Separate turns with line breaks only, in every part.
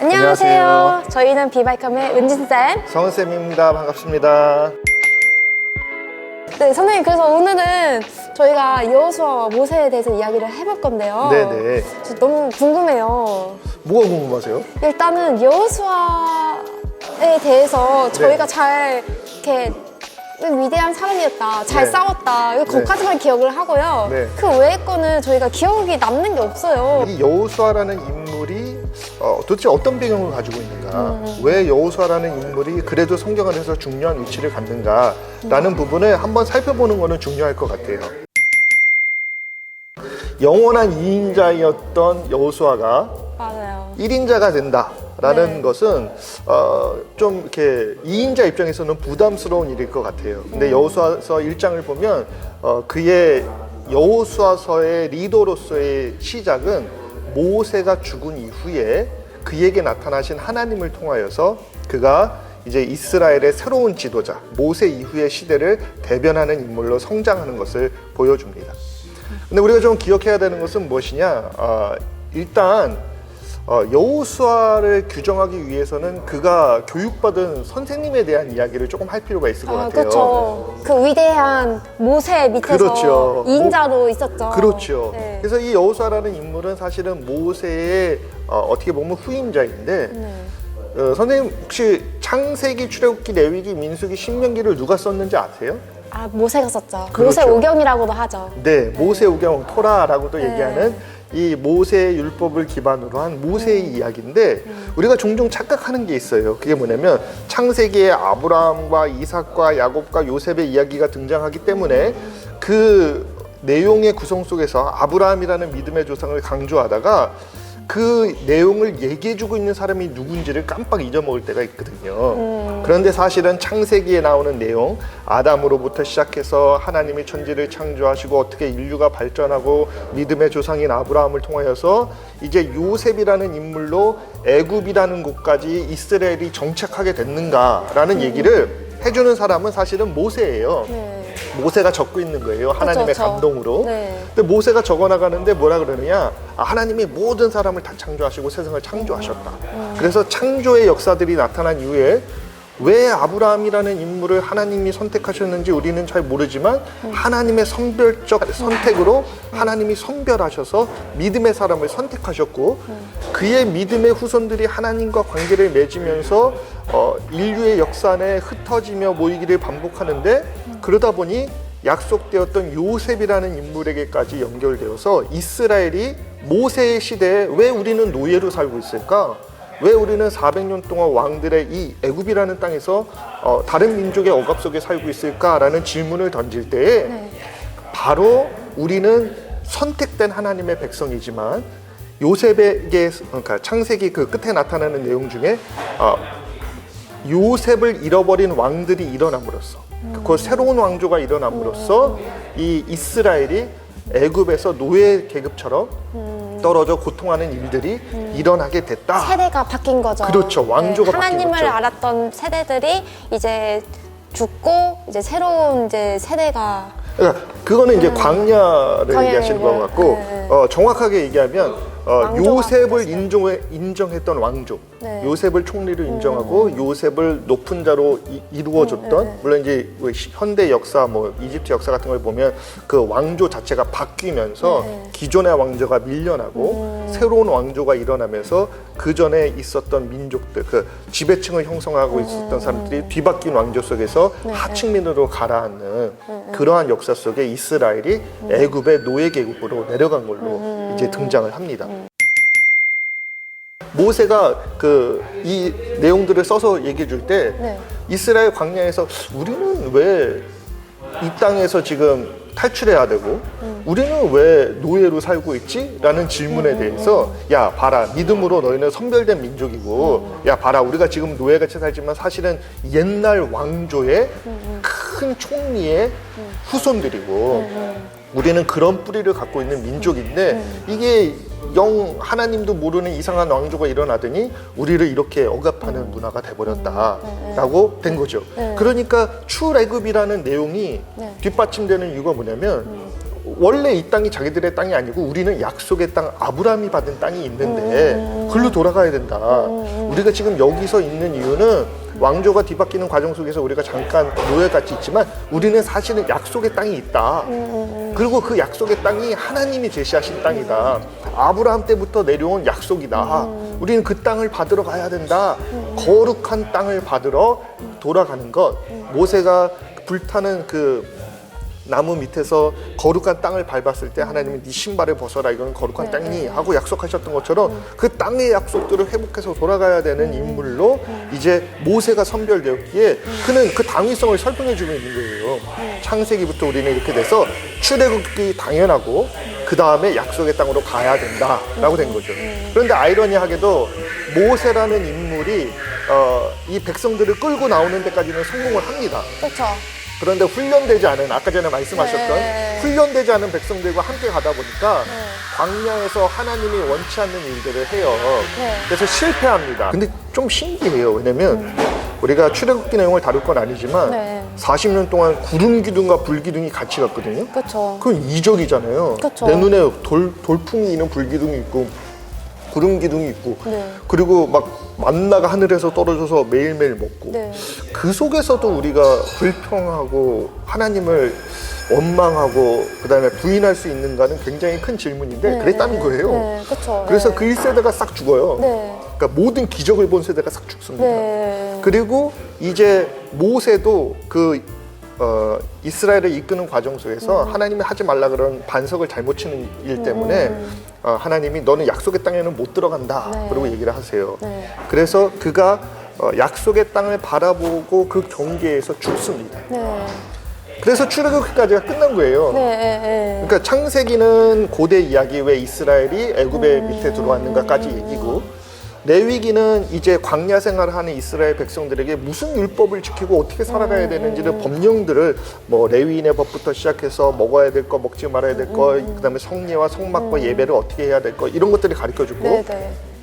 안녕하세요. 저희는 비바이컴의 은진쌤.
성은쌤입니다. 반갑습니다.
네, 선생님, 그래서 오늘은 저희가 여호수아와 모세에 대해서 이야기를 해볼 건데요.
네네.
저 너무 궁금해요.
뭐가 궁금하세요?
일단은 여호수아에 대해서 저희가 잘 이렇게 위대한 사람이었다, 잘
네.
싸웠다, 그것까지만 기억을 하고요.
네.
그 외의 거는 저희가 기억이 남는 게 없어요.
이 여호수아라는 인물이 도대체 어떤 배경을 가지고 있는가, 왜 여호수아라는 인물이 그래도 성경 안에서 중요한 위치를 갖는가라는 부분을 한번 살펴보는 것은 중요할 것 같아요. 영원한 2인자였던 여호수아가
맞아요.
1인자가 된다라는
네.
것은 좀 이렇게 2인자 입장에서는 부담스러운 일일 것 같아요. 근데 여호수아서 1장을 보면 그의 여호수아서의 리더로서의 시작은 모세가 죽은 이후에 그에게 나타나신 하나님을 통하여서 그가 이제 이스라엘의 새로운 지도자, 모세 이후의 시대를 대변하는 인물로 성장하는 것을 보여줍니다. 근데 우리가 좀 기억해야 되는 것은 무엇이냐? 일단 여호수아를 규정하기 위해서는 그가 교육받은 선생님에 대한 이야기를 조금 할 필요가 있을 것 같아요.
그렇죠. 그 위대한 모세 밑에서
그렇죠.
2인자로 있었죠.
그렇죠.
네.
그래서 이 여호수아라는 인물은 사실은 모세의 어떻게 보면 후임자인데 선생님 혹시 창세기, 출애굽기, 레위기, 민수기, 신명기를 누가 썼는지 아세요?
모세가 썼죠.
그렇죠.
모세 오경이라고도 하죠.
네, 모세오경 토라라고도
네.
얘기하는 이 모세의 율법을 기반으로 한 모세의 이야기인데 우리가 종종 착각하는 게 있어요. 그게 뭐냐면 창세기에 아브라함과 이삭과 야곱과 요셉의 이야기가 등장하기 때문에 그 내용의 구성 속에서 아브라함이라는 믿음의 조상을 강조하다가 그 내용을 얘기해주고 있는 사람이 누군지를 깜빡 잊어먹을 때가 있거든요. 그런데 사실은 창세기에 나오는 내용, 아담으로부터 시작해서 하나님이 천지를 창조하시고 어떻게 인류가 발전하고 믿음의 조상인 아브라함을 통하여서 이제 요셉이라는 인물로 애굽이라는 곳까지 이스라엘이 정착하게 됐는가라는 얘기를 해주는 사람은 사실은 모세예요.
네.
모세가 적고 있는 거예요. 하나님의
그렇죠.
감동으로.
네.
근데 모세가 적어나가는데 뭐라 그러느냐? 하나님이 모든 사람을 다 창조하시고 세상을 창조하셨다. 그래서 창조의 역사들이 나타난 이후에 왜 아브라함이라는 인물을 하나님이 선택하셨는지 우리는 잘 모르지만 하나님의 선별적 선택으로 하나님이 선별하셔서 믿음의 사람을 선택하셨고 그의 믿음의 후손들이 하나님과 관계를 맺으면서 인류의 역사 안에 흩어지며 모이기를 반복하는데 그러다 보니 약속되었던 요셉이라는 인물에게까지 연결되어서 이스라엘이 모세의 시대에 왜 우리는 노예로 살고 있을까? 왜 우리는 400년 동안 왕들의 이 애굽이라는 땅에서 다른 민족의 억압 속에 살고 있을까라는 질문을 던질 때에 바로 우리는 선택된 하나님의 백성이지만 요셉에게 그러니까 창세기 그 끝에 나타나는 내용 중에 요셉을 잃어버린 왕들이 일어남으로써 그 새로운 왕조가 일어남으로써 이 이스라엘이 애굽에서 노예 계급처럼 떨어져 고통하는 일들이 일어나게 됐다.
세대가 바뀐 거죠.
그렇죠. 왕조가 바뀐
하나님을
거죠.
알았던 세대들이 이제 죽고 이제 새로운 이제 세대가
그러니까 그거는 이제 광야를 얘기하시는 것 같고
네.
정확하게 얘기하면
왕조가
요셉을
바뀌었어요.
인정했던 왕조,
네.
요셉을 총리로 인정하고 요셉을 높은 자로 이루어줬던 물론 이제 현대 역사, 뭐 이집트 역사 같은 걸 보면 그 왕조 자체가 바뀌면서 기존의 왕조가 밀려나고 새로운 왕조가 일어나면서 그 전에 있었던 민족들, 그 지배층을 형성하고 있었던 사람들이 뒤바뀐 왕조 속에서 하층민으로 가라앉는 그러한 역사 속에 이스라엘이 애굽의 노예 계급으로 내려간 걸로 이제 등장을 합니다. 모세가 이 내용들을 써서 얘기해 줄 때 이스라엘 광야에서 우리는 왜 이 땅에서 지금 탈출해야 되고 우리는 왜 노예로 살고 있지? 라는 질문에 대해서 야 봐라, 믿음으로 너희는 선별된 민족이고 야 봐라, 우리가 지금 노예같이 살지만 사실은 옛날 왕조의 큰 총리의 후손들이고 우리는 그런 뿌리를 갖고 있는 민족인데 이게 하나님도 모르는 이상한 왕조가 일어나더니 우리를 이렇게 억압하는 문화가 돼버렸다라고 된 거죠. 그러니까 출애굽이라는 내용이 뒷받침되는 이유가 뭐냐면 원래 이 땅이 자기들의 땅이 아니고 우리는 약속의 땅 아브라함이 받은 땅이 있는데 글로 돌아가야 된다. 우리가 지금 여기서 있는 이유는 왕조가 뒤바뀌는 과정 속에서 우리가 잠깐 노예같이 있지만 우리는 사실은 약속의 땅이 있다. 그리고 그 약속의 땅이 하나님이 제시하신 땅이다. 아브라함 때부터 내려온 약속이다. 우리는 그 땅을 받으러 가야 된다. 거룩한 땅을 받으러 돌아가는 것. 모세가 불타는 그 나무 밑에서 거룩한 땅을 밟았을 때 하나님이 네 신발을 벗어라, 이건 거룩한 땅이니 하고 약속하셨던 것처럼 그 땅의 약속들을 회복해서 돌아가야 되는 인물로 이제 모세가 선별되었기에 그는 그 당위성을 설명해 주고 있는 거예요. 창세기부터 우리는 이렇게 돼서 출애굽이 당연하고 그 다음에 약속의 땅으로 가야 된다라고 된 거죠. 그런데 아이러니하게도 모세라는 인물이 이 백성들을 끌고 나오는 데까지는 성공을 합니다.
그렇죠.
그런데 훈련되지 않은, 아까 전에 말씀하셨던 훈련되지 않은 백성들과 함께 가다 보니까 광야에서 하나님이 원치 않는 일들을 해요. 그래서 실패합니다. 근데 좀 신기해요. 왜냐면 우리가 출애굽기 내용을 다룰 건 아니지만 40년 동안 구름 기둥과 불 기둥이 같이 갔거든요.
그렇죠.
그건 이적이잖아요.
그쵸.
내 눈에 돌풍이 있는 불 기둥이 있고 구름 기둥이 있고 그리고 막 만나가 하늘에서 떨어져서 매일매일 먹고 그 속에서도 우리가 불평하고 하나님을 원망하고 그다음에 부인할 수 있는가는 굉장히 큰 질문인데 그랬다는 거예요.
그쵸.
그래서 그 1세대가 싹 죽어요. 그러니까 모든 기적을 본 세대가 싹 죽습니다. 그리고 이제 모세도 그 이스라엘을 이끄는 과정 속에서 하나님이 하지 말라 그런 반석을 잘못 치는 일 때문에 하나님이 너는 약속의 땅에는 못 들어간다 그러고 얘기를 하세요. 그래서 그가 약속의 땅을 바라보고 그 경계에서 죽습니다. 그래서 출애굽기까지가 끝난 거예요. 그러니까 창세기는 고대 이야기, 왜 이스라엘이 애굽의 밑에 들어왔는가까지 얘기고, 레위기는 이제 광야 생활을 하는 이스라엘 백성들에게 무슨 율법을 지키고 어떻게 살아가야 되는지를 법령들을 뭐 레위인의 법부터 시작해서 먹어야 될 거, 먹지 말아야 될 거, 그다음에 성례와 성막과 예배를 어떻게 해야 될 거, 이런 것들이 가르쳐주고,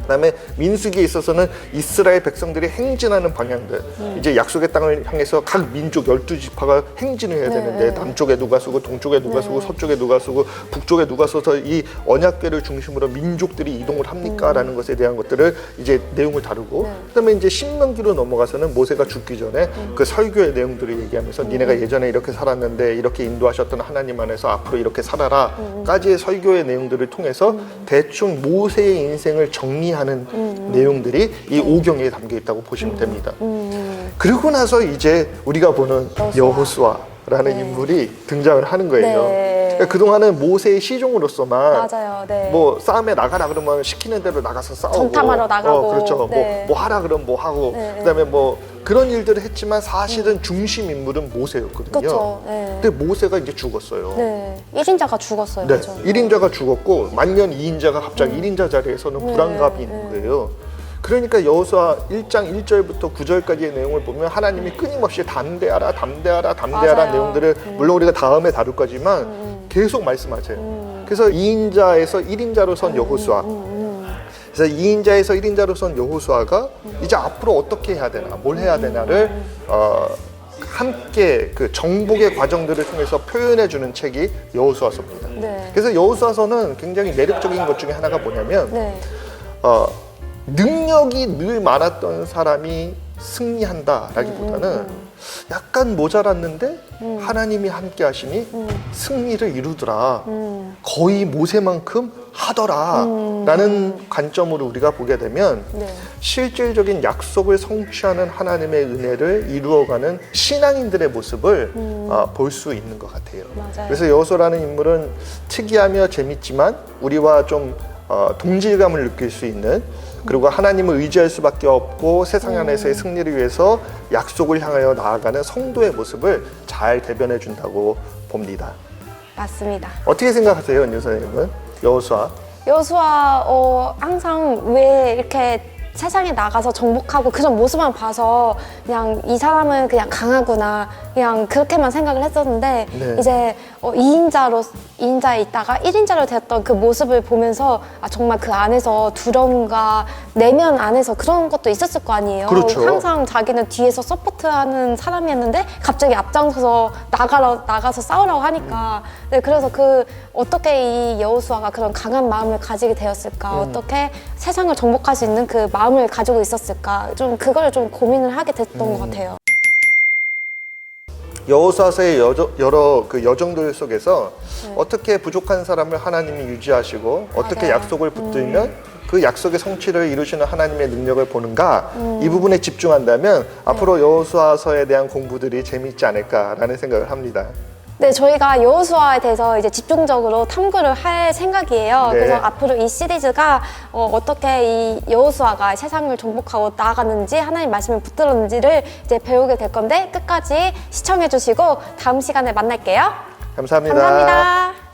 그다음에 민수기에 있어서는 이스라엘 백성들이 행진하는 방향들, 이제 약속의 땅을 향해서 각 민족 12지파가 행진을 해야 되는데 남쪽에 누가 서고 동쪽에 누가 서고 서쪽에 누가 서고 북쪽에 누가 서서 이 언약궤를 중심으로 민족들이 이동을 합니까? 라는 것에 대한 것들을 이제 내용을 다루고, 그다음에 이제 신명기로 넘어가서는 모세가 죽기 전에 그 설교의 내용들을 얘기하면서 니네가 예전에 이렇게 살았는데 이렇게 인도하셨던 하나님 안에서 앞으로 이렇게 살아라 까지의 설교의 내용들을 통해서 대충 모세의 인생을 정리하는 내용들이 이 오경에 담겨 있다고 보시면 됩니다. 그리고 나서 이제 우리가 보는 여호수아라는 인물이 등장을 하는 거예요. 그러니까 그동안은 모세의 시종으로서만 뭐 싸움에 나가라 그러면 시키는 대로 나가서 싸우고
전탐하러 나가고
그렇죠. 뭐 하라 그러면 뭐 하고 그다음에 뭐 그런 일들을 했지만 사실은 중심 인물은 모세였거든요.
그쵸.
근데 모세가 이제 죽었어요.
1인자가 죽었어요.
네,
그쵸?
1인자가 죽었고 만년 2인자가 갑자기 1인자 자리에서는 불안감이 있는 거예요. 그러니까 여호수아 1장 1절부터 9절까지의 내용을 보면 하나님이 끊임없이 담대하라 담대하라 담대하라
맞아요.
내용들을 물론 우리가 다음에 다룰 거지만 계속 말씀하세요. 그래서 2인자에서 1인자로 선 여호수아, 그래서 2인자에서 1인자로 선 여호수아가 이제 앞으로 어떻게 해야 되나, 뭘 해야 되나를 함께 그 정복의 과정들을 통해서 표현해 주는 책이 여호수아서입니다. 그래서 여호수아서는 굉장히 매력적인 것 중에 하나가 뭐냐면 능력이 늘 많았던 사람이 승리한다라기보다는 약간 모자랐는데 하나님이 함께 하시니 승리를 이루더라. 거의 모세만큼 하더라 라는 관점으로 우리가 보게 되면 실질적인 약속을 성취하는 하나님의 은혜를 이루어가는 신앙인들의 모습을 볼 수 있는 것 같아요. 그래서 여호수아라는 인물은 특이하며 재밌지만 우리와 좀 동질감을 느낄 수 있는, 그리고 하나님을 의지할 수밖에 없고 세상 안에서의 승리를 위해서 약속을 향하여 나아가는 성도의 모습을 잘 대변해 준다고 봅니다.
맞습니다.
어떻게 생각하세요, 은유 선생님은? 여호수아
항상 왜 이렇게 세상에 나가서 정복하고 그런 모습만 봐서 그냥 이 사람은 그냥 강하구나 그냥 그렇게만 생각을 했었는데 이제 2인자에 있다가 1인자로 되었던 그 모습을 보면서 아, 정말 그 안에서 두려움과 내면 안에서 그런 것도 있었을 거 아니에요.
그렇죠.
항상 자기는 뒤에서 서포트하는 사람이었는데 갑자기 앞장서서 나가서 싸우라고 하니까 네, 그래서 어떻게 이 여호수아가 그런 강한 마음을 가지게 되었을까? 어떻게 세상을 정복할 수 있는 그 마음을 가지고 있었을까? 좀 그걸 좀 고민을 하게 됐던 것 같아요.
여호수아서의 여러 그 여정들 속에서 어떻게 부족한 사람을 하나님이 유지하시고 어떻게
맞아요.
약속을 붙들면 그 약속의 성취를 이루시는 하나님의 능력을 보는가 이 부분에 집중한다면 앞으로 여호수아서에 대한 공부들이 재미있지 않을까라는 생각을 합니다.
네, 저희가 여호수아에 대해서 이제 집중적으로 탐구를 할 생각이에요.
네.
그래서 앞으로 이 시리즈가 어떻게 이 여호수아가 세상을 정복하고 나아가는지 하나님 말씀을 붙들었는지를 이제 배우게 될 건데 끝까지 시청해 주시고 다음 시간에 만날게요.
감사합니다.
감사합니다.